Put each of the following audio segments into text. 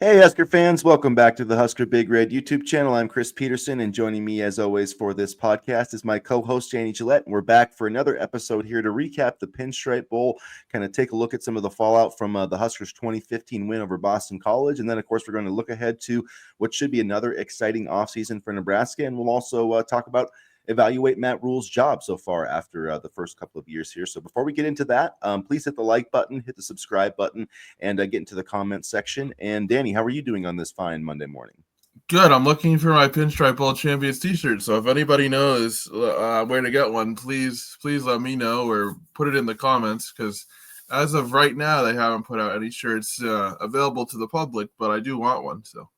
Hey, Husker fans, welcome back to the Husker Big Red YouTube channel. I'm Chris Peterson, and joining me as always for this podcast is my co-host, Janie Gillette. And we're back for another episode here to recap the Pinstripe Bowl, kind of take a look at some of the fallout from the Huskers' 2015 win over Boston College. And then, of course, we're going to look ahead to what should be another exciting offseason for Nebraska. And we'll also talk about evaluate Matt Rhule's job so far after the first couple of years here. So before we get into that, please hit the like button, hit the subscribe button, and get into the comment section. And Danny, how are you doing on this fine Monday morning? Good. I'm looking for my Pinstripe Bowl Champions T-shirt. So if anybody knows where to get one, please let me know or put it in the comments. Because as of right now, they haven't put out any shirts available to the public, but I do want one. So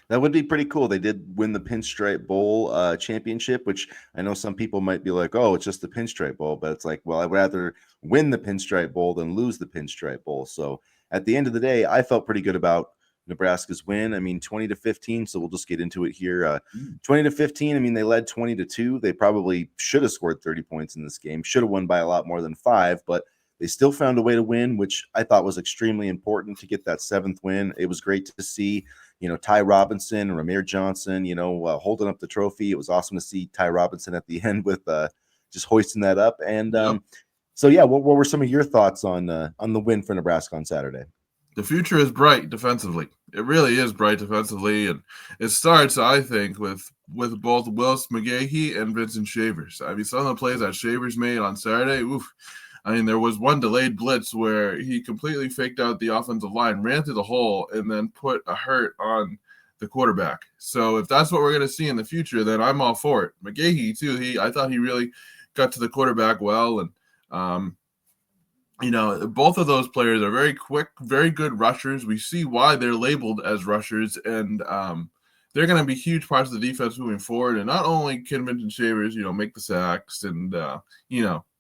that would be pretty cool. They did win the Pinstripe Bowl championship, which I know some people might be like, "Oh, it's just the Pinstripe Bowl," but it's like, well, I'd rather win the Pinstripe Bowl than lose the Pinstripe Bowl. So at the end of the day, I felt pretty good about Nebraska's win. I mean, 20-15. So we'll just get into it here. 20-15. I mean, they led 20-2. They probably should have scored 30 points in this game. Should have won by a lot more than 5, but they still found a way to win, which I thought was extremely important to get that 7th win. It was great to see, Ty Robinson, Ramir Johnson, holding up the trophy. It was awesome to see Ty Robinson at the end with just hoisting that up. And so, yeah, what were some of your thoughts on the win for Nebraska on Saturday? the future is bright defensively. It really is bright defensively, and it starts, I think, with both Willis McGahee and Vincent Shavers. I mean, some of the plays that Shavers made on Saturday, oof. I mean, there was one delayed blitz where he completely faked out the offensive line, ran through the hole, and then put a hurt on the quarterback. So if that's what we're going to see in the future, then I'm all for it. McGahee, too, I thought he really got to the quarterback well, and both of those players are very quick, very good rushers. We see why they're labeled as rushers, and they're going to be huge parts of the defense moving forward. And not only can Vincent Shavers, make the sacks and,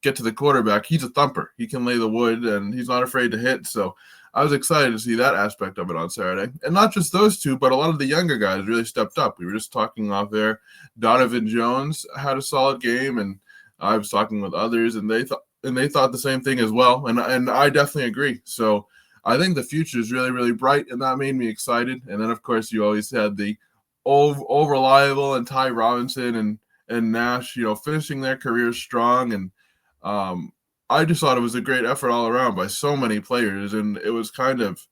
get to the quarterback, he's a thumper. He can lay the wood, and he's not afraid to hit. So I was excited to see that aspect of it on Saturday. And not just those two, but a lot of the younger guys really stepped up. We were just talking off there. Donovan Jones had a solid game, and I was talking with others, and they thought the same thing as well. And I definitely agree. So I think the future is really, really bright, and that made me excited. And then, of course, you always had the all reliable and Ty Robinson and Nash, finishing their careers strong. And I just thought it was a great effort all around by so many players. And it was kind of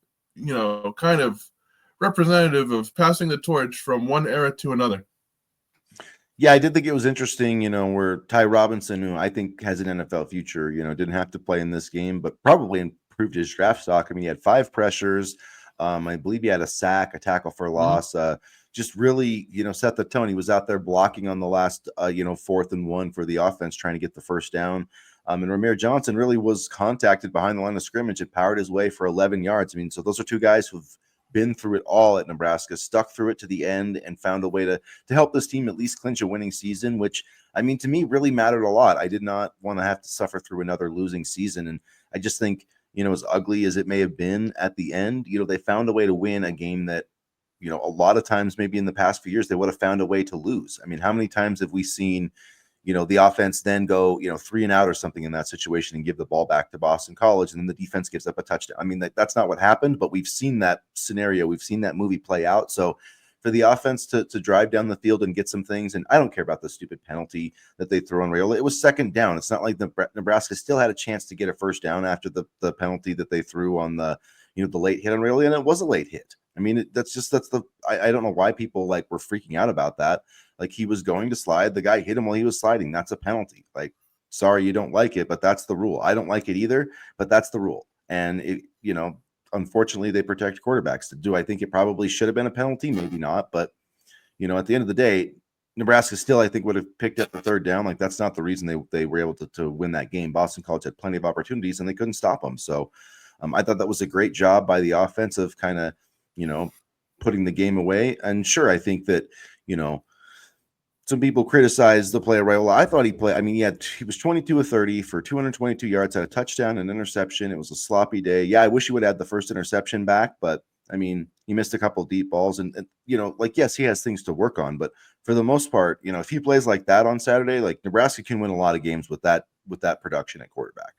representative of passing the torch from one era to another. Yeah, I did think it was interesting, where Ty Robinson, who I think has an NFL future, didn't have to play in this game, but probably improved his draft stock. I mean, he had 5 pressures. I believe he had a sack, a tackle for loss. Just really, set the tone. He was out there blocking on the last, 4th and 1 for the offense, trying to get the first down. And Ramir Johnson really was contacted behind the line of scrimmage and powered his way for 11 yards. I mean, so those are 2 guys who've been through it all at Nebraska, stuck through it to the end, and found a way to help this team at least clinch a winning season, which, I mean, to me really mattered a lot. I did not want to have to suffer through another losing season. And I just think, as ugly as it may have been at the end, they found a way to win a game that, a lot of times maybe in the past few years, they would have found a way to lose. I mean, how many times have we seen, the offense then go, 3 and out or something in that situation and give the ball back to Boston College, and then the defense gives up a touchdown. I mean, that's not what happened, but we've seen that scenario. We've seen that movie play out. So for the offense to drive down the field and get some things, and I don't care about the stupid penalty that they threw on Rhule. It was 2nd down. It's not like Nebraska still had a chance to get a first down after the penalty that they threw on the late hit on Rhule, and it was a late hit. I mean, I don't know why people were freaking out about that. Like, he was going to slide. The guy hit him while he was sliding. That's a penalty. Like, sorry, you don't like it, but that's the rule. I don't like it either, but that's the rule. And it, unfortunately, they protect quarterbacks. Do I think it probably should have been a penalty? Maybe not. But, at the end of the day, Nebraska still, I think, would have picked up the 3rd down. Like, that's not the reason they were able to win that game. Boston College had plenty of opportunities, and they couldn't stop them. So I thought that was a great job by the offense of kind of, putting the game away. And sure, I think that, some people criticize the play of Rhule. I thought he played. I mean, he was 22 of 30 for 222 yards, had a touchdown, an interception. It was a sloppy day. Yeah, I wish he would have had the first interception back, but I mean, he missed a couple of deep balls, and yes, he has things to work on, but for the most part, if he plays like that on Saturday, Nebraska can win a lot of games with that production at quarterback.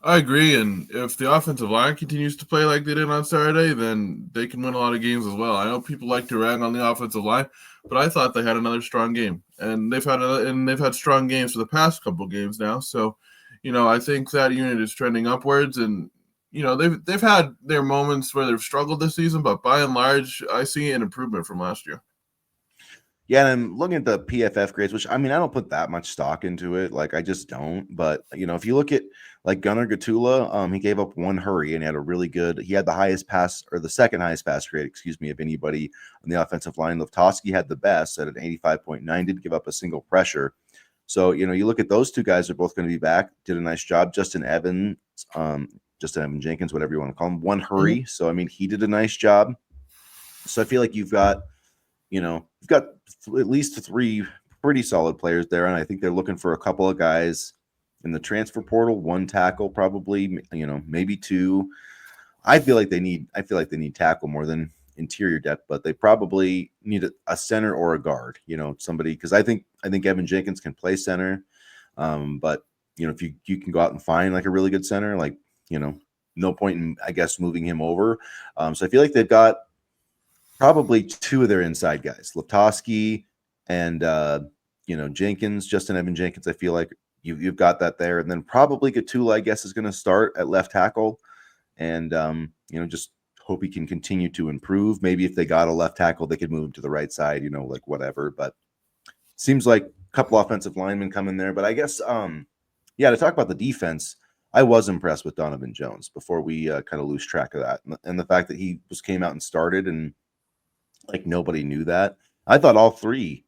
I agree, and if the offensive line continues to play like they did on Saturday, then they can win a lot of games as well. I know people like to rag on the offensive line, but I thought they had another strong game, and they've had strong games for the past couple games now. So, I think that unit is trending upwards, and they've had their moments where they've struggled this season, but by and large, I see an improvement from last year. Yeah, and I'm looking at the PFF grades, which I mean, I don't put that much stock into it. Like, I just don't. But if you look at like Gunnar Gatula, he gave up one hurry and he had a really good. He had the highest pass or the second highest pass grade, excuse me, of anybody on the offensive line. Loftoski had the best at an 85.9. Didn't give up a single pressure. So you look at those two guys are both going to be back. Did a nice job. Justin Evan Jenkins, whatever you want to call him, one hurry. So I mean, he did a nice job. So I feel like you've got at least three pretty solid players there, and I think they're looking for a couple of guys in the transfer portal, one tackle probably, maybe two. I feel like they need tackle more than interior depth, but they probably need a center or a guard, somebody, because I think Evan Jenkins can play center, but if you can go out and find like a really good center, like no point in I guess moving him over. So I feel like they've got probably two of their inside guys, Loftoski and Jenkins, Justin Evan Jenkins. I feel like you've got that there, and then probably Gatula, I guess, is going to start at left tackle, and just hope he can continue to improve. Maybe if they got a left tackle, they could move him to the right side, like whatever. But seems like a couple offensive linemen coming there. But I guess, to talk about the defense, I was impressed with Donovan Jones before we kind of lose track of that, and the fact that he came out and started and like nobody knew that. I thought all three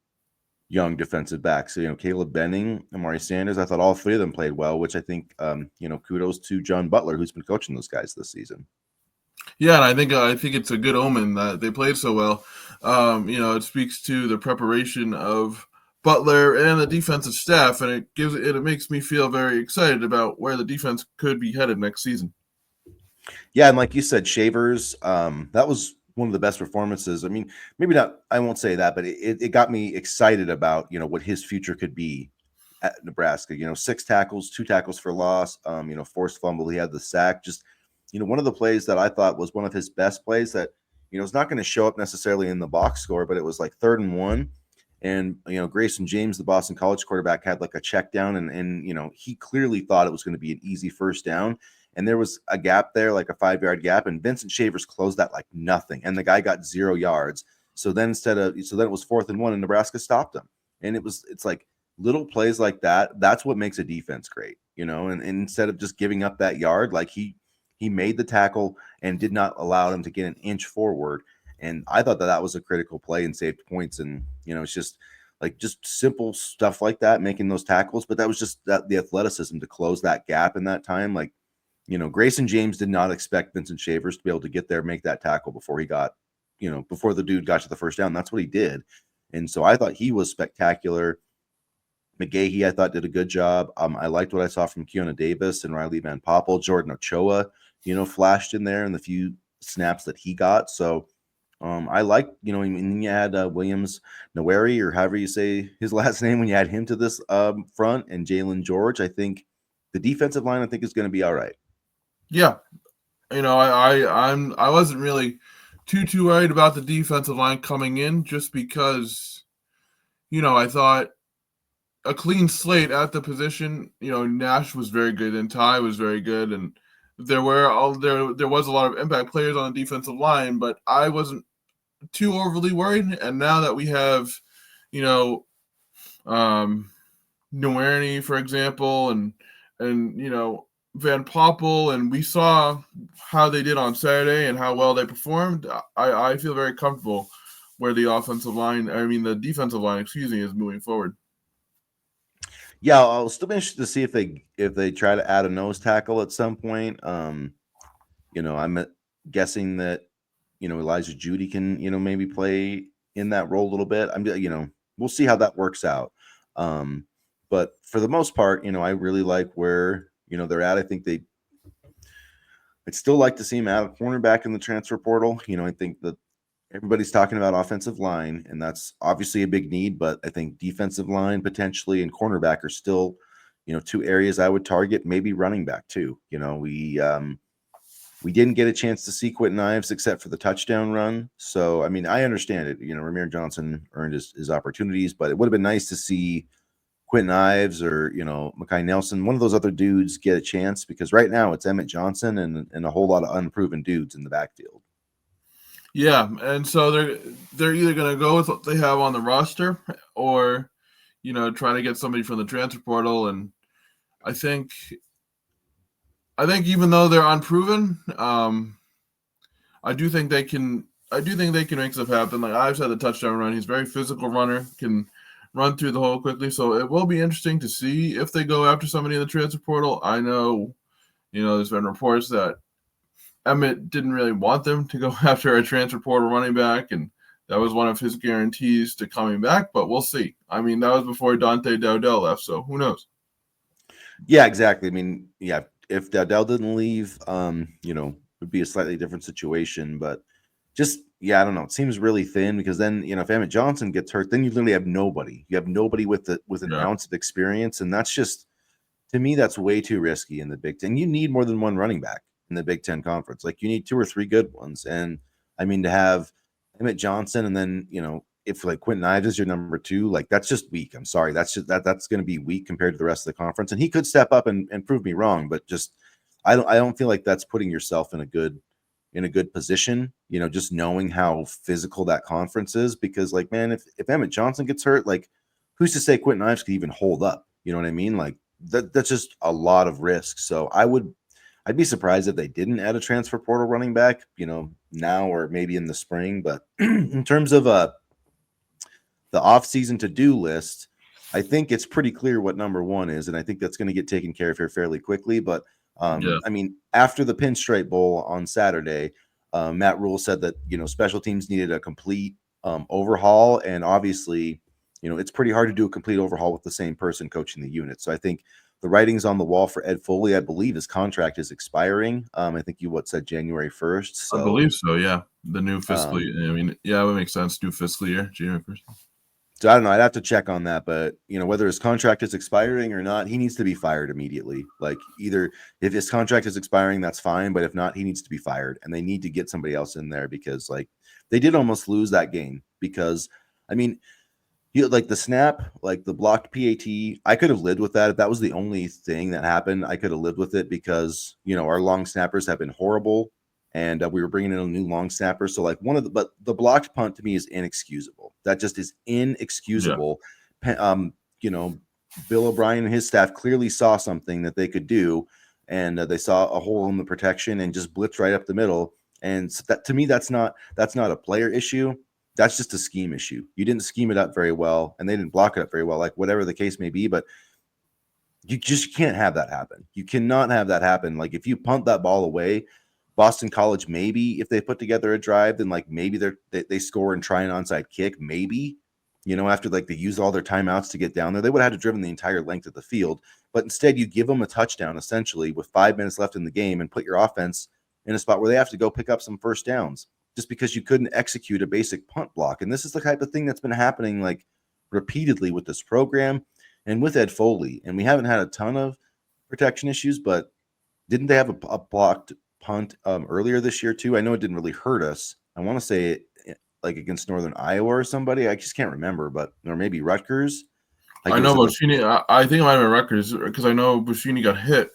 young defensive backs, Caleb Benning, Amari Sanders, I thought all three of them played well, which I think, kudos to John Butler, who's been coaching those guys this season. Yeah, and I think it's a good omen that they played so well. It speaks to the preparation of Butler and the defensive staff, and it makes me feel very excited about where the defense could be headed next season. Yeah, and like you said, Shavers, that was one of the best performances. I mean, maybe not, I won't say that, but it got me excited about, what his future could be at Nebraska. 6 tackles, 2 tackles for loss, forced fumble. He had the sack. Just, one of the plays that I thought was one of his best plays that, is not going to show up necessarily in the box score, but it was like 3rd and 1. And, Grayson James, the Boston College quarterback, had like a check down, and he clearly thought it was going to be an easy first down. And there was a gap there, like a 5-yard gap, and Vincent Shavers closed that like nothing. And the guy got 0 yards. So then it was 4th and 1, and Nebraska stopped him. And it's like little plays like that. That's what makes a defense great, and instead of just giving up that yard, like he made the tackle and did not allow him to get an inch forward. And I thought that was a critical play and saved points. And, it's just simple stuff like that, making those tackles. But that was just the athleticism to close that gap in that time. Like, Grayson James did not expect Vincent Shavers to be able to get there, make that tackle before before the dude got to the first down. That's what he did. And so I thought he was spectacular. McGahee, I thought, did a good job. I liked what I saw from Keona Davis and Riley Van Poppel. Jordan Ochoa, flashed in there in the few snaps that he got. So I like, and then you had Williams Naweri, or however you say his last name, when you add him to this front, and Jalen George. I think the defensive line, I think, is going to be all right. Yeah, I wasn't really too worried about the defensive line coming in, just because, I thought a clean slate at the position. Nash was very good and Ty was very good, and there was a lot of impact players on the defensive line, but I wasn't too overly worried. And now that we have, Nowerney, for example, and Van Poppel, and we saw how they did on Saturday and how well they performed, I feel very comfortable where the defensive line, is moving forward. Yeah, I'll still be interested to see if they try to add a nose tackle at some point. I'm guessing that Elijah Judy can maybe play in that role a little bit. We'll see how that works out. But for the most part, I really like where they're at. I think I'd still like to see him add a cornerback in the transfer portal. I think that everybody's talking about offensive line, and that's obviously a big need, but I think defensive line potentially and cornerback are still, two areas I would target, maybe running back too. We didn't get a chance to see Quentin Ives except for the touchdown run. So, I mean, I understand it. Ramir Johnson earned his opportunities, but it would have been nice to see Quentin Ives or, Mekhi Nelson, one of those other dudes get a chance, because right now it's Emmett Johnson and a whole lot of unproven dudes in the backfield. Yeah, and so they're either going to go with what they have on the roster or, try to get somebody from the transfer portal. And I think even though they're unproven, I do think they can make stuff happen. Like Ives had the touchdown run. He's a very physical runner, can run through the hole quickly. So it will be interesting to see if they go after somebody in the transfer portal. I know, there's been reports that Emmett didn't really want them to go after a transfer portal running back, and that was one of his guarantees to coming back, but we'll see. I mean, that was before Dante Dowdell left, so who knows? Yeah, exactly. I mean, yeah, if Dowdell didn't leave, it would be a slightly different situation, but just, I don't know. It seems really thin, because then, if Emmett Johnson gets hurt, then you literally have nobody. You have nobody with an ounce of experience, and that's just, to me, that's way too risky in the Big Ten. You need more than one running back in the Big Ten Conference. Like, you need 2 or 3 good ones. And I mean, to have Emmett Johnson and then, if like Quentin Ives is your number 2, like that's just weak. I'm sorry. That's going to be weak compared to the rest of the conference. And he could step up and prove me wrong, but just, I don't feel like that's putting yourself in a good position, just knowing how physical that conference is, because like, man, if Emmett Johnson gets hurt, like who's to say Quentin Ives could even hold up? You know what I mean? Like that's just a lot of risk. So I'd be surprised if they didn't add a transfer portal running back, now or maybe in the spring. But in terms of the offseason to-do list, I think it's pretty clear what number 1 is, and I think that's going to get taken care of here fairly quickly. But I mean, after the Pinstripe Bowl on Saturday, Matt Rhule said that special teams needed a complete overhaul, and obviously, it's pretty hard to do a complete overhaul with the same person coaching the unit. So I think the writing's on the wall for Ed Foley. I believe his contract is expiring. I think you said January 1st. So I believe so. Yeah, the new fiscal year. I mean, yeah, it would make sense. New fiscal year, January 1st. So I don't know. I'd have to check on that, but whether his contract is expiring or not, he needs to be fired immediately. Like, either if his contract is expiring, that's fine, but if not, he needs to be fired, and they need to get somebody else in there, because like they did almost lose that game, because I mean, like the snap, like the blocked PAT, I could have lived with that. If that was the only thing that happened, I could have lived with it, because our long snappers have been horrible, and we were bringing in a new long snapper. So like but the blocked punt to me is inexcusable. That just is inexcusable. Yeah. Bill O'Brien and his staff clearly saw something that they could do, and they saw a hole in the protection and just blitzed right up the middle. And so that, to me, that's not a player issue. That's just a scheme issue. You didn't scheme it up very well, and they didn't block it up very well, like whatever the case may be. But you just can't have that happen. You cannot have that happen. Like, if you punt that ball away, Boston College, maybe if they put together a drive, then like maybe they score and try an onside kick, maybe, after like they used all their timeouts to get down there, they would have had to driven the entire length of the field. But instead, you give them a touchdown essentially with 5 minutes left in the game and put your offense in a spot where they have to go pick up some first downs, just because you couldn't execute a basic punt block. And this is the type of thing that's been happening like repeatedly with this program and with Ed Foley. And we haven't had a ton of protection issues, but didn't they have a blocked punt earlier this year too? I know it didn't really hurt us. I want to say like against Northern Iowa or somebody. I just can't remember, or maybe Rutgers. Like, I know Bushini. I think it might have been Rutgers, because I know Bushini got hit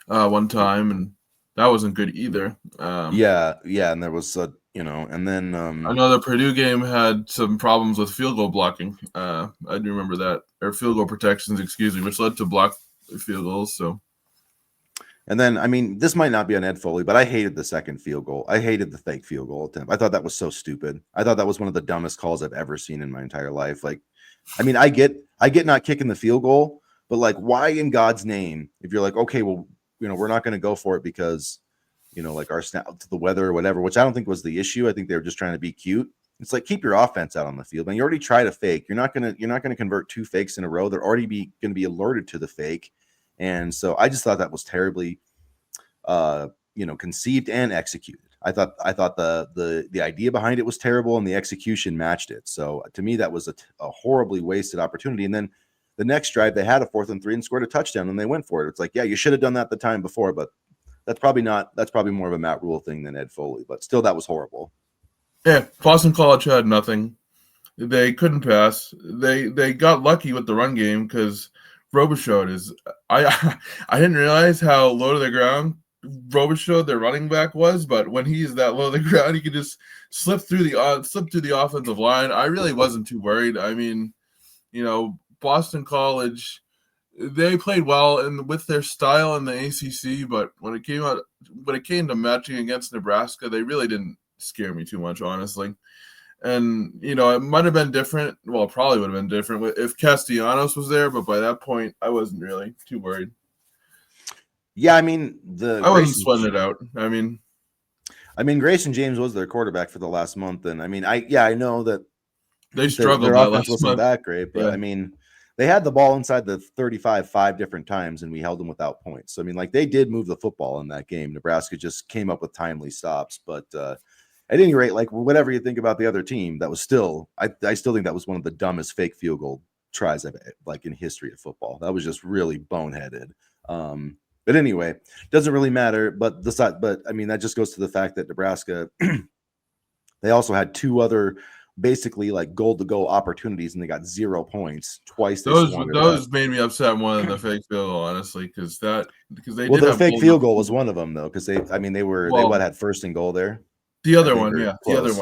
one time, and that wasn't good either. Yeah, and there was and then I know the Purdue game had some problems with field goal blocking. I do remember that, or field goal protections, excuse me, which led to blocked field goals. So. And then, I mean, this might not be on Ed Foley, but I hated the second field goal. I hated the fake field goal attempt. I thought that was so stupid. I thought that was one of the dumbest calls I've ever seen in my entire life. Like, I mean, I get not kicking the field goal, but like, why in God's name, if you're like, okay, well, we're not going to go for it because, like our snap to the weather or whatever, which I don't think was the issue. I think they were just trying to be cute. It's like, keep your offense out on the field, man. You already tried a fake. You're not gonna convert 2 fakes in a row. They're already going to be alerted to the fake. And so I just thought that was terribly, conceived and executed. I thought the idea behind it was terrible, and the execution matched it. So to me, that was a horribly wasted opportunity. And then the next drive they had a 4th and 3 and scored a touchdown and they went for it. It's like, yeah, you should have done that the time before, but that's probably more of a Matt Rhule thing than Ed Foley, but still that was horrible. Yeah, Boston College had nothing. They couldn't pass. They got lucky with the run game because Robichaud is I didn't realize how low to the ground Robichaud, their running back, was, but when he's that low to the ground, he could just slip through the offensive line. I really wasn't too worried. I mean, Boston College, they played well and with their style in the ACC, but when it came to matching against Nebraska, they really didn't scare me too much, honestly. And it might have been different. Well, probably would have been different if Castellanos was there, but by that point, I wasn't really too worried. Yeah, I mean, I wasn't sweating it out. I mean, Grayson James was their quarterback for the last month, and I mean, I know that they struggled. Their offense wasn't that great, but yeah. I mean, they had the ball inside the 35 5 different times, and we held them without points. So I mean, like, they did move the football in that game. Nebraska just came up with timely stops, but at any rate, like, whatever you think about the other team, that was still I still think that was one of the dumbest fake field goal tries I've in history of football. That was just really boneheaded. But anyway, doesn't really matter. But I mean, that just goes to the fact that Nebraska, they also had 2 other basically like goal to go opportunities, and they got 0 points twice. Those made me upset more than the fake field goal, honestly, because their fake field goal was one of them though, because they had 1st and goal there. The other one, yeah, close. The other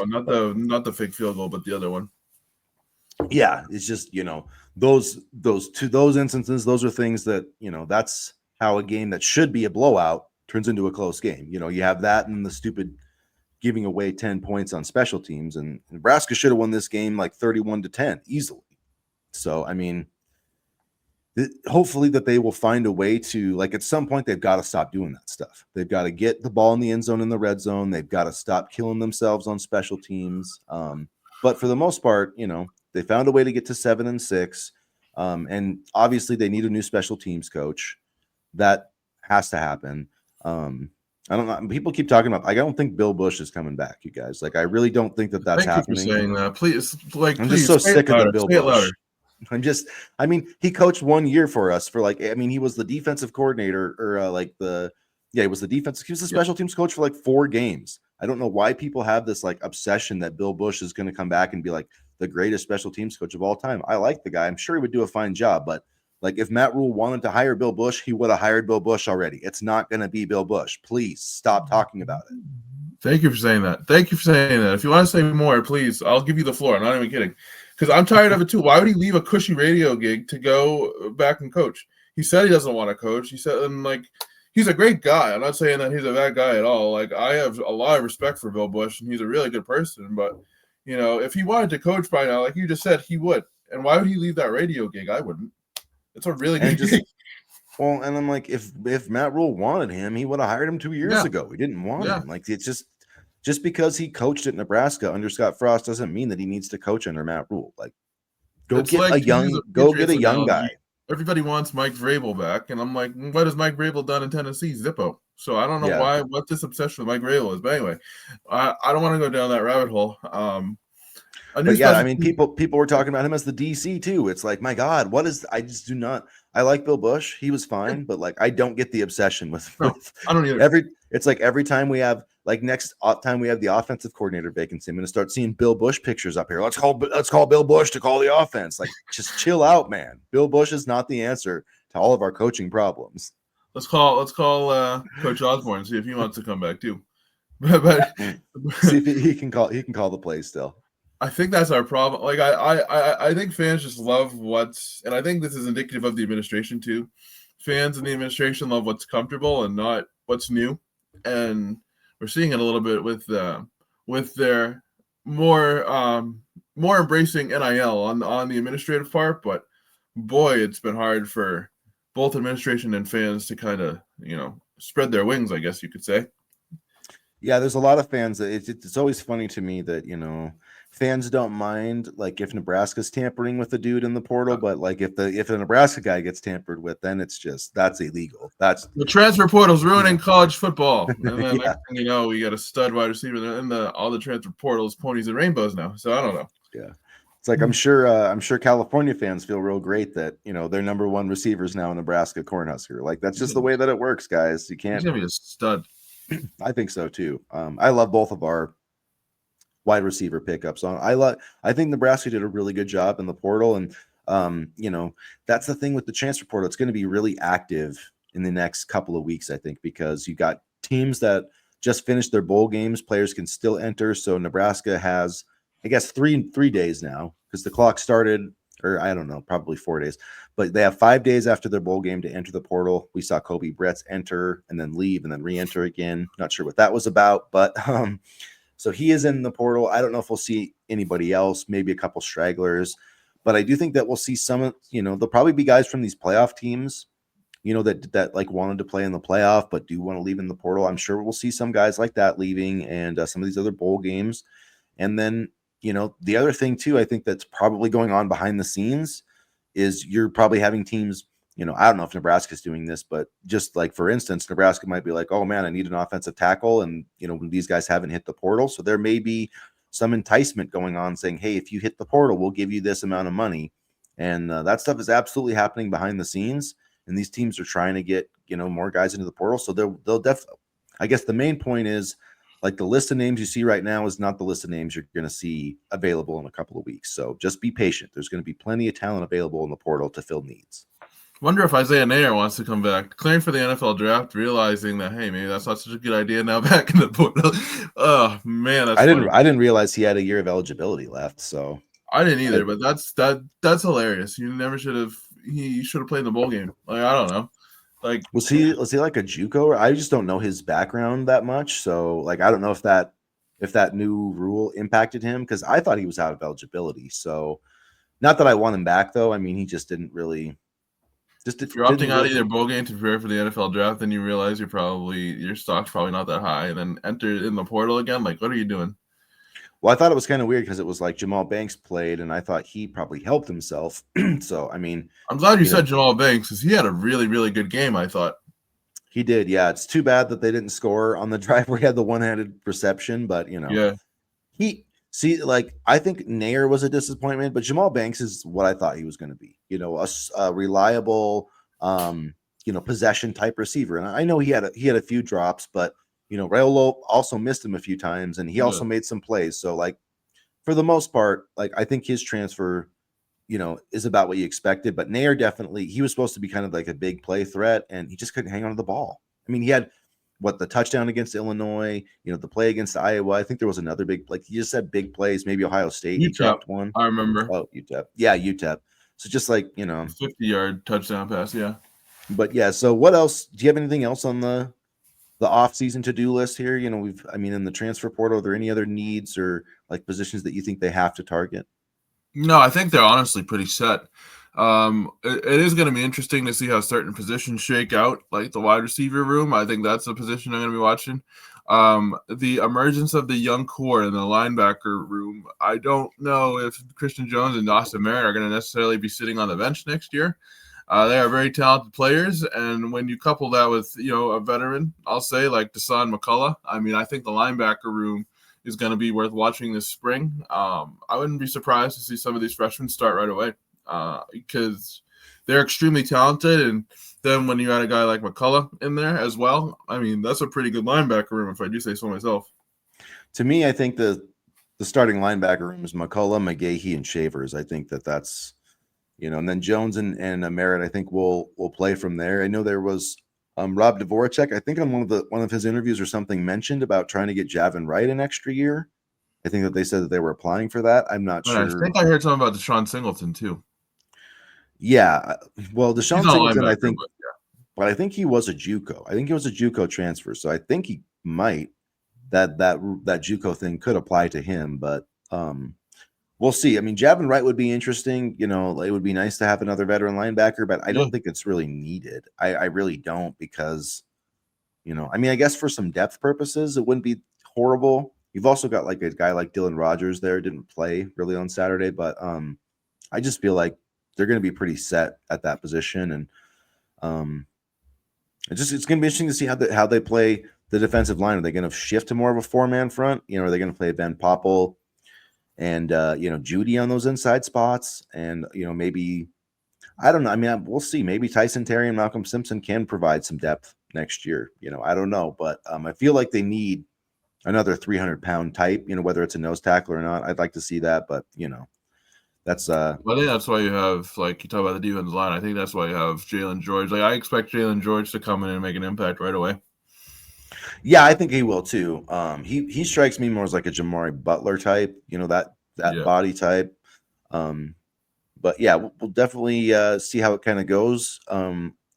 one, not the fake field goal, but the other one. Yeah, it's just those instances, those are things that that's how a game that should be a blowout turns into a close game. You have that and the stupid giving away 10 points on special teams, and Nebraska should have won this game like 31-10 easily. So, I mean, hopefully that they will find a way to, like, at some point they've got to stop doing that stuff. They've got to get the ball in the end zone, in the red zone. They've got to stop killing themselves on special teams. But for the most part, they found a way to get to 7-6. And obviously they need a new special teams coach. That has to happen. I don't know. People keep talking about. I don't think Bill Bush is coming back, you guys. Like, I really don't think that's happening. Thank you for saying that. Please, I'm just so sick of the Bill Bush. I mean, he coached 1 year for us he was the defensive coordinator or he was the special teams coach for like 4 games. I don't know why people have this like obsession that Bill Bush is going to come back and be like the greatest special teams coach of all time. I like the guy. I'm sure he would do a fine job, but like, if Matt Rhule wanted to hire Bill Bush, he would have hired Bill Bush already. It's not going to be Bill Bush. Please stop talking about it. Thank you for saying that. If you want to say more, please, I'll give you the floor. I'm not even kidding. Because I'm tired of it too. Why would he leave a cushy radio gig to go back and coach? He said he doesn't want to coach. He said, and like, he's a great guy. I'm not saying that he's a bad guy at all. Like, I have a lot of respect for Bill Bush, and he's a really good person. But, if he wanted to coach by now, like you just said, he would. And why would he leave that radio gig? I wouldn't. It's a really good gig. Well, and I'm like, if Matt Rhule wanted him, he would have hired him 2 years ago. He didn't want him. Like, it's just because he coached at Nebraska under Scott Frost doesn't mean that he needs to coach under Matt Rhule. Like, go get a young guy. Everybody wants Mike Vrabel back, and I'm like, what has Mike Vrabel done in Tennessee? Zippo. So I don't know what this obsession with Mike Vrabel is. But anyway, I don't want to go down that rabbit hole. But yeah, I mean, people were talking about him as the DC too. It's like, my God, I just do not. I like Bill Bush. He was fine, but like, I don't get the obsession with I don't either. It's like every time we have, like, next time we have the offensive coordinator vacancy, I'm going to start seeing Bill Bush pictures up here. Let's call Bill Bush to call the offense. Like, just chill out, man. Bill Bush is not the answer to all of our coaching problems. Let's call Coach Osborne and see if he wants to come back too. But see if he can call the plays still. I think that's our problem. Like, I think fans just love and I think this is indicative of the administration too. Fans and the administration love what's comfortable and not what's new, and we're seeing it a little bit with their more embracing NIL on the administrative part. But boy, it's been hard for both administration and fans to kind of spread their wings, I guess you could say. Yeah, there's a lot of fans that it's always funny to me that fans don't mind, like, if Nebraska's tampering with the dude in the portal, but like if the Nebraska guy gets tampered with, then it's just, that's illegal. That's the transfer portal's ruining college football. And then next thing you know, we got a stud wide receiver, and all the transfer portals, ponies and rainbows now. So I don't know. Yeah. It's like I'm sure California fans feel real great that their number one receiver is now a Nebraska Cornhusker. Like that's just the way that it works, guys. You He's can't. gonna be a stud. I think so too. I love both of our wide receiver pickups. I think Nebraska did a really good job in the portal, and that's the thing with the transfer portal. It's going to be really active in the next couple of weeks, I think, because you got teams that just finished their bowl games. Players can still enter, so Nebraska has, I guess, three days now because the clock started, or I don't know, probably 4 days, but they have 5 days after their bowl game to enter the portal. We saw Kobe Bretz enter and then leave and then re-enter again. Not sure what that was about, but so he is in the portal. I don't know if we'll see anybody else, maybe a couple stragglers, but I do think that we'll see some, there'll probably be guys from these playoff teams, that like wanted to play in the playoff, but do want to leave in the portal. I'm sure we'll see some guys like that leaving and some of these other bowl games. And then, the other thing too, I think that's probably going on behind the scenes is you're probably having teams, I don't know if Nebraska's doing this, but just like, for instance, Nebraska might be like, oh man, I need an offensive tackle. And, these guys haven't hit the portal. So there may be some enticement going on saying, hey, if you hit the portal, we'll give you this amount of money. And that stuff is absolutely happening behind the scenes. And these teams are trying to get, more guys into the portal. So they'll definitely, I guess the main point is, like, the list of names you see right now is not the list of names you're going to see available in a couple of weeks. So just be patient. There's going to be plenty of talent available in the portal to fill needs. Wonder if Isaiah Neyor wants to come back, clearing for the NFL draft, realizing that, hey, maybe that's not such a good idea now back in the portal. Oh man, I didn't realize he had a year of eligibility left. So I didn't either, but that's hilarious. You never should have. He should have played in the bowl game. Like, I don't know. Like, was he like a JUCO? I just don't know his background that much. So like, I don't know if that new rule impacted him, because I thought he was out of eligibility. So not that I want him back though. I mean, he just didn't really. If you're opting out of either bowl game to prepare for the NFL draft, then you realize your stock's probably not that high, and then enter in the portal again. Like, what are you doing? Well, I thought it was kind of weird because it was like Jamal Banks played, and I thought he probably helped himself. So, I mean, I'm glad you said Jamal Banks, because he had a really, really good game, I thought. He did, yeah. It's too bad that they didn't score on the drive where he had the one-handed reception, but yeah. I think Neyor was a disappointment, but Jamal Banks is what I thought he was going to be. A reliable, possession type receiver. And I know he had a few drops, but Rhule also missed him a few times, and he also made some plays. So, like, for the most part, like, I think his transfer, is about what you expected. But Neyor definitely, he was supposed to be kind of like a big play threat, and he just couldn't hang on to the ball. I mean, he had the touchdown against Illinois, the play against Iowa. I think there was another big, like, you just said big plays, maybe Ohio State. UTEP, he dropped one. I remember. Oh, UTEP. Yeah, UTEP. So just like, 50-yard touchdown pass, yeah. But yeah, so what else? Do you have anything else on the off-season to-do list here? In the transfer portal, are there any other needs or like positions that you think they have to target? No, I think they're honestly pretty set. It is going to be interesting to see how certain positions shake out, like the wide receiver room. I think that's a position I'm going to be watching. The emergence of the young core in the linebacker room. I don't know if Christian Jones and Dawson Merritt are going to necessarily be sitting on the bench next year. They are very talented players, and when you couple that with a veteran, I'll say, like Deshaun McCullough, I mean, I think the linebacker room is going to be worth watching this spring. I wouldn't be surprised to see some of these freshmen start right away because they're extremely talented, and then when you add a guy like McCullough in there as well, I mean, that's a pretty good linebacker room, if I do say so myself. To me, I think the starting linebacker room is McCullough, McGahee, and Shavers. I think that's. And then Jones and Merritt, I think will play from there. I know there was Rob Dvorak, I think on one of his interviews or something, mentioned about trying to get Javin Wright an extra year. I think that they said that they were applying for that. I'm not sure. I think I heard something about Deshaun Singleton too. Yeah, well, Deshaun Singleton, I think, but I think he was a JUCO. I think he was a JUCO transfer, so I think he might that JUCO thing could apply to him, but we'll see. I mean, Javin Wright would be interesting. It would be nice to have another veteran linebacker, but I don't think it's really needed. I really don't, because, I guess for some depth purposes, it wouldn't be horrible. You've also got like a guy like Dylan Rogers there, didn't play really on Saturday, but I just feel like they're going to be pretty set at that position. And it's going to be interesting to see how they play the defensive line. Are they going to shift to more of a 4-man front? Are they going to play Ben Popple? and Judy on those inside spots, and maybe I don't know. I mean, we'll see. Maybe Tyson Terry and Malcolm Simpson can provide some depth next year. I don't know, but I feel like they need another 300-pound type. Whether it's a nose tackle or not, I'd like to see that, but that's Well, I think that's why you have, like, you talk about the defensive line. I think that's why you have Jalen George. Like, I expect Jalen George to come in and make an impact right away. Yeah, I think he will too. He strikes me more as like a Jamari Butler type, that Yeah. body type. But yeah, we'll definitely see how it kind of goes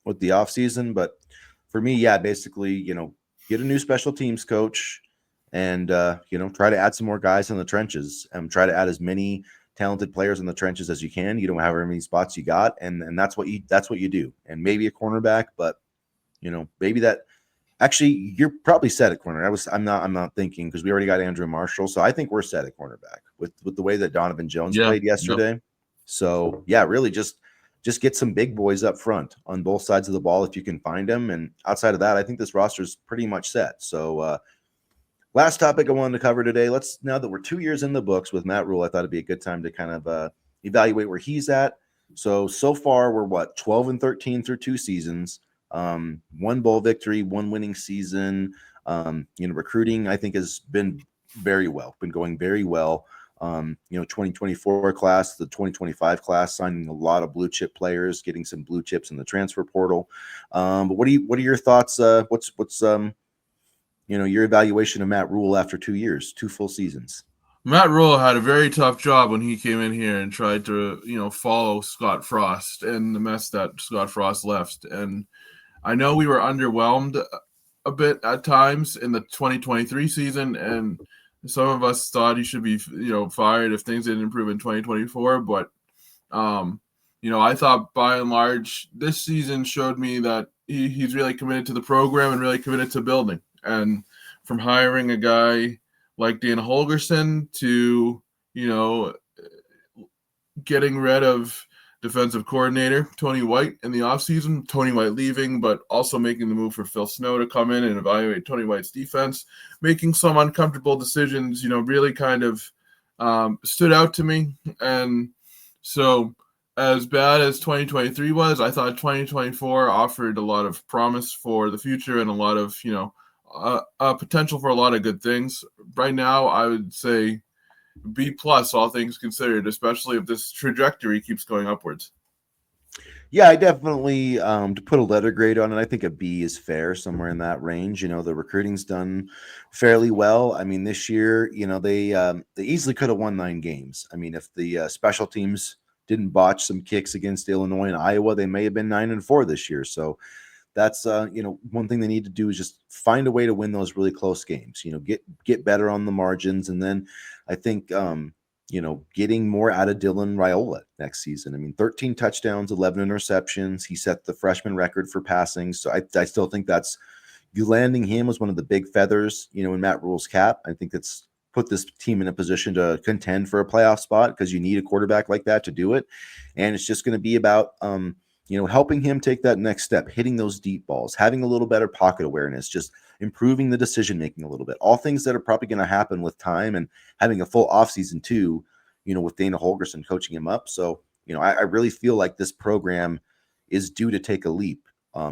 with the offseason. But for me, yeah, basically, get a new special teams coach and try to add some more guys in the trenches and try to add as many talented players in the trenches as you can. You don't have however many spots you got, and that's what you do. And maybe a cornerback, but maybe that. Actually, you're probably set at corner. I'm not thinking, because we already got Andrew Marshall, so I think we're set at cornerback with the way that Donovan Jones Yeah. played yesterday. So yeah, really just get some big boys up front on both sides of the ball if you can find them. And outside of that, I think this roster is pretty much set. So last topic I wanted to cover today. Now that we're 2 years in the books with Matt Rhule, I thought it'd be a good time to kind of evaluate where he's at. So far we're 12-13 through 2 seasons. One bowl victory, one winning season. Recruiting I think has been going very well. 2024 class, the 2025 class, signing a lot of blue chip players, getting some blue chips in the transfer portal. But what are your thoughts? What's your evaluation of Matt Rhule after 2 years, 2 full seasons? Matt Rhule had a very tough job when he came in here and tried to, follow Scott Frost and the mess that Scott Frost left. And I know we were underwhelmed a bit at times in the 2023 season, and some of us thought he should be, fired if things didn't improve in 2024. But, I thought by and large this season showed me that he's really committed to the program and really committed to building. And from hiring a guy like Dan Holgerson to, getting rid of defensive coordinator Tony White in the offseason, Tony White leaving, but also making the move for Phil Snow to come in and evaluate Tony White's defense, making some uncomfortable decisions, really kind of stood out to me. And so as bad as 2023 was, I thought 2024 offered a lot of promise for the future and a lot of, potential for a lot of good things. Right now, I would say B plus, all things considered, especially if this trajectory keeps going upwards. Yeah, I definitely to put a letter grade on it, I think a B is fair, somewhere in that range. The recruiting's done fairly well. I mean, this year, they easily could have won 9 games. I mean, if the special teams didn't botch some kicks against Illinois and Iowa, they may have been 9-4 this year. So that's one thing they need to do is just find a way to win those really close games. Get better on the margins, and then I think getting more out of Dylan Raiola next season. I mean, 13 touchdowns, 11 interceptions. He set the freshman record for passing. So I still think you landing him was one of the big feathers, in Matt Rhule's cap. I think that's put this team in a position to contend for a playoff spot, because you need a quarterback like that to do it. And it's just going to be about, helping him take that next step, hitting those deep balls, having a little better pocket awareness, just improving the decision making a little bit. All things that are probably going to happen with time, and having a full offseason too, with Dana Holgerson coaching him up. So, I really feel like this program is due to take a leap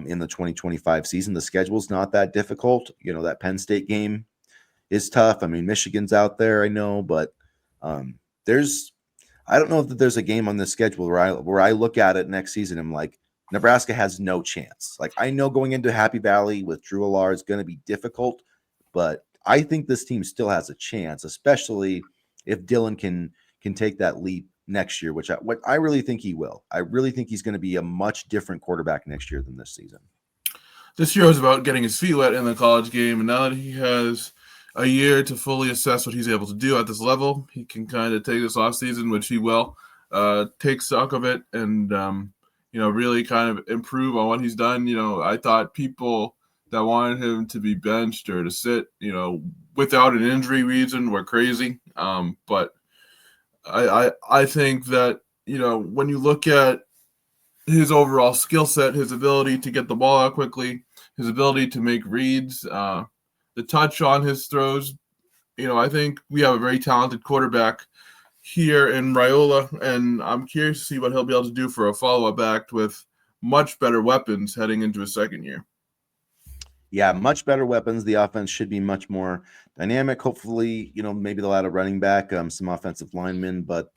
in the 2025 season. The schedule's not that difficult. That Penn State game is tough. I mean, Michigan's out there, I know, but I don't know if there's a game on this schedule where I look at it next season and I'm like, Nebraska has no chance. Like, I know going into Happy Valley with Drew Allar is going to be difficult, but I think this team still has a chance, especially if Dylan can take that leap next year, which I really think he will. I really think he's going to be a much different quarterback next year than this season. This year was about getting his feet wet in the college game, and now that he has a year to fully assess what he's able to do at this level, he can kind of take this offseason, which he will, take stock of it and, really kind of improve on what he's done. I thought people that wanted him to be benched or to sit, without an injury reason were crazy. But I think that, when you look at his overall skill set, his ability to get the ball out quickly, his ability to make reads, the touch on his throws, I think we have a very talented quarterback here in Raiola, and I'm curious to see what he'll be able to do for a follow-up act with much better weapons heading into his second year. Yeah, much better weapons. The offense should be much more dynamic. Hopefully, maybe they'll add a running back, some offensive linemen. But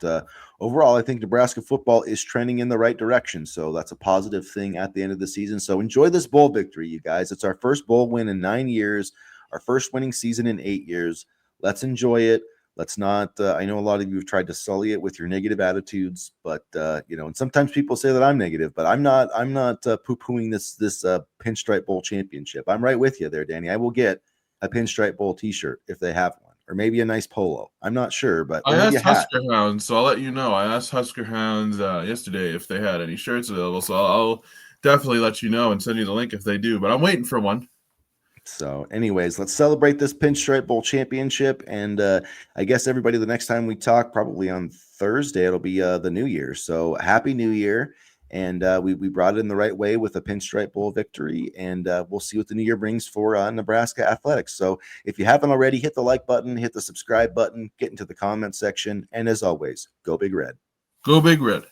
overall, I think Nebraska football is trending in the right direction. So that's a positive thing at the end of the season. So enjoy this bowl victory, you guys. It's our first bowl win in 9 years, our first winning season in 8 years. Let's enjoy it. Let's not. I know a lot of you have tried to sully it with your negative attitudes, but and sometimes people say that I'm negative, but I'm not. I'm not poo-pooing this Pinstripe Bowl championship. I'm right with you there, Danny. I will get a Pinstripe Bowl T-shirt if they have one, or maybe a nice polo. I'm not sure, but I maybe a asked hat. Husker Hounds, so I'll let you know. I asked Husker Hounds yesterday if they had any shirts available, so I'll definitely let you know and send you the link if they do. But I'm waiting for one. So, anyways, let's celebrate this Pinstripe Bowl championship. And I guess everybody, the next time we talk, probably on Thursday, it'll be the New Year. So, Happy New Year. And we brought it in the right way with a Pinstripe Bowl victory. And we'll see what the new year brings for Nebraska athletics. So, if you haven't already, hit the like button, hit the subscribe button, get into the comment section. And as always, go Big Red. Go Big Red.